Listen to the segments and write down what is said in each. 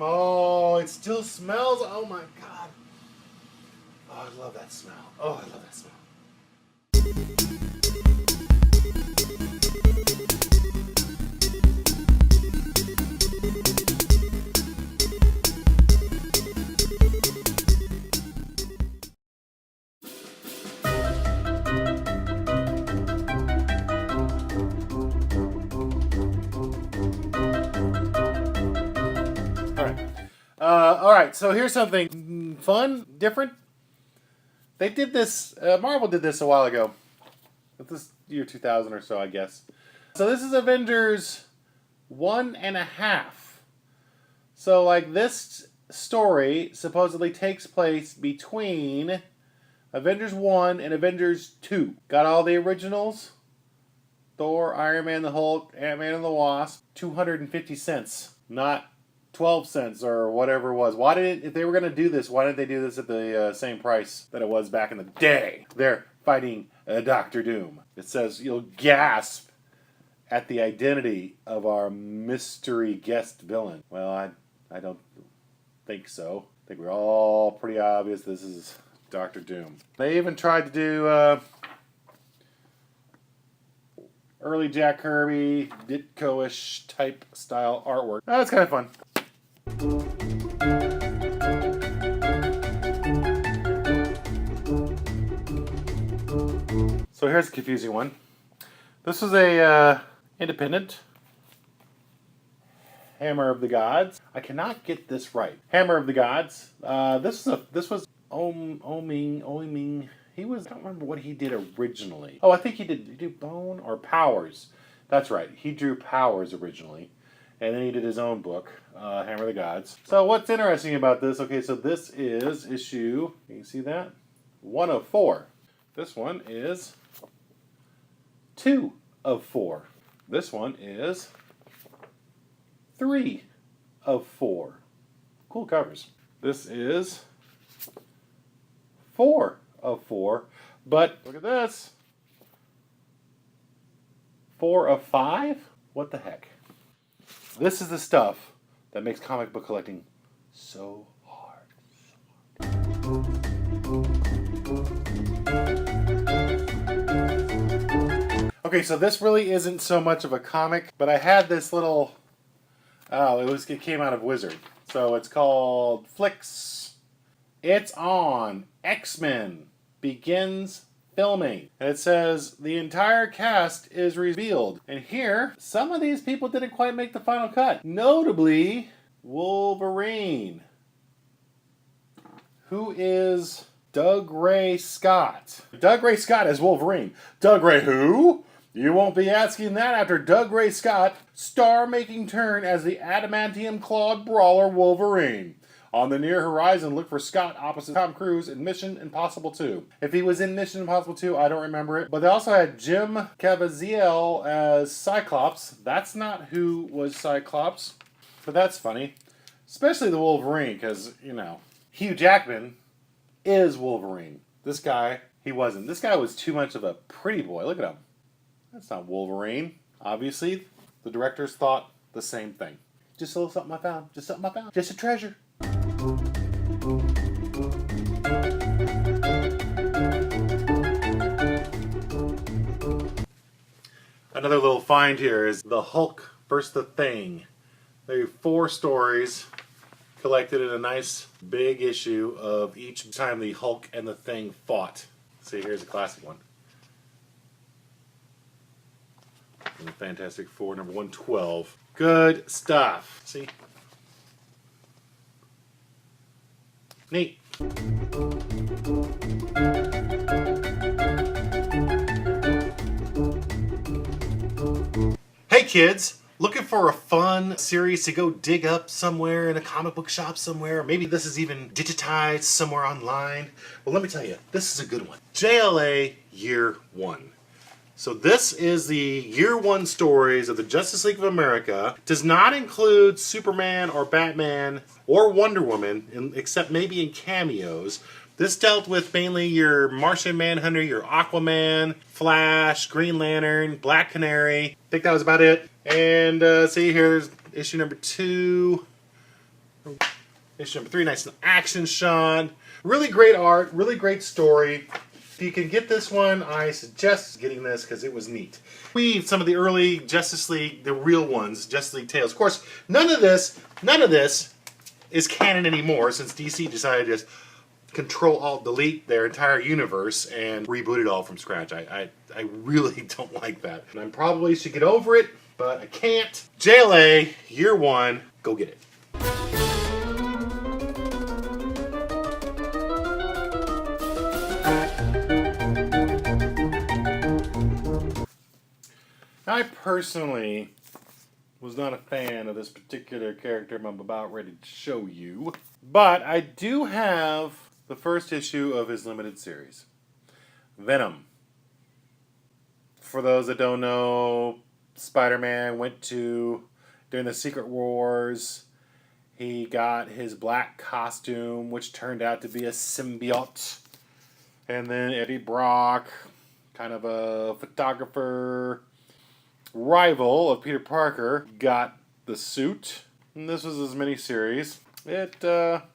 Oh, it still smells. Oh my God. Oh, I love that smell. Oh, I love that smell. All right. So here's something fun, different. They did this. Marvel did this a while ago. This year 2000 or so, I guess. So this is Avengers 1.5. So like this story supposedly takes place between Avengers 1 and Avengers 2. Got all the originals. Thor, Iron Man, the Hulk, Ant-Man and the Wasp. 250 cents. Not 12 cents or whatever it was. Why did it, if they were going to do this, why didn't they do this at the same price that it was back in the day? They're fighting Doctor Doom. It says you'll gasp at the identity of our mystery guest villain. Well, I don't think so. I think we're all pretty obvious this is Doctor Doom. They even tried to do early Jack Kirby, Ditko-ish type style artwork. That's kind of fun. So here's a confusing one. This is a independent Hammer of the Gods. I cannot get this right. Hammer of the Gods. This was Oiming. He was, I don't remember what he did originally. Oh, I think he did Bone or Powers. That's right. He drew Powers originally. And then he did his own book, Hammer of the Gods. So what's interesting about this, okay, so this is issue, you can see that? 1 of 4. This one is 2 of 4. This one is 3 of 4. Cool covers. This is 4 of 4. But look at this. 4 of 5? What the heck? This is the stuff that makes comic book collecting so hard. Okay, so this really isn't so much of a comic, but I had this little, it came out of Wizard. So it's called Flicks. It's on. X-Men begins filming. And it says the entire cast is revealed. And here, some of these people didn't quite make the final cut. Notably, Wolverine, who is Doug Ray Scott. Doug Ray Scott as Wolverine. Doug Ray who? You won't be asking that after Doug Ray Scott, star-making turn as the adamantium-clawed brawler Wolverine. On the near horizon, look for Scott opposite Tom Cruise in Mission Impossible 2. If he was in Mission Impossible 2, I don't remember it. But they also had Jim Caviezel as Cyclops. That's not who was Cyclops, but that's funny. Especially the Wolverine, because, you know, Hugh Jackman is Wolverine. This guy, he wasn't. This guy was too much of a pretty boy. Look at him. That's not Wolverine. Obviously, the directors thought the same thing. Just a little something I found. Just something I found. Just a treasure. Another little find here is the Hulk vs. the Thing. There are 4 stories collected in a nice big issue of each time the Hulk and the Thing fought. See, here's a classic one. And the Fantastic Four, number 112. Good stuff. See? Neat. Hey kids, looking for a fun series to go dig up somewhere in a comic book shop somewhere? Maybe this is even digitized somewhere online. Well, let me tell you, this is a good one. JLA Year 1. So this is the Year 1 stories of the Justice League of America. Does not include Superman or Batman or Wonder Woman, except maybe in cameos. This dealt with mainly your Martian Manhunter, your Aquaman, Flash, Green Lantern, Black Canary. I think that was about it. And see, here's issue number 2. Issue number 3, nice and action shot. Really great art, really great story. If you can get this one, I suggest getting this because it was neat. We some of the early Justice League, the real ones, Justice League Tales. Of course, none of this is canon anymore since DC decided to just Control-Alt-Delete their entire universe and reboot it all from scratch. I really don't like that. And I probably should get over it, but I can't. JLA, year 1, go get it. I personally was not a fan of this particular character I'm about ready to show you, but I do have the first issue of his limited series, Venom. For those that don't know, Spider-Man went to, during the Secret Wars, he got his black costume, which turned out to be a symbiote. And then Eddie Brock, kind of a photographer, rival of Peter Parker, got the suit. And this was his miniseries. It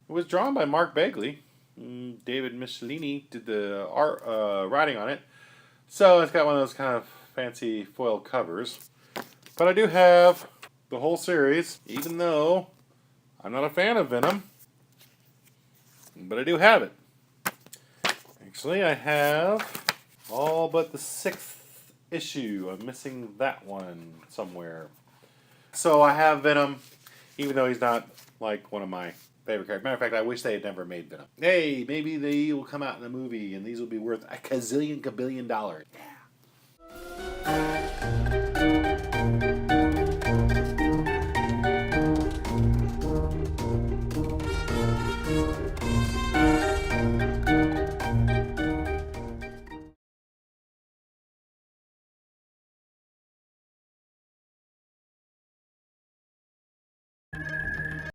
was drawn by Mark Bagley. David Michelini did the art writing on it. So it's got one of those kind of fancy foil covers. But I do have the whole series, even though I'm not a fan of Venom. But I do have it. Actually, I have all but the 6th issue. I'm missing that one somewhere. So I have Venom, even though he's not like one of my favorite characters. Matter of fact, I wish they had never made Venom. Hey, maybe they will come out in a movie and these will be worth $1 kabillion. Yeah.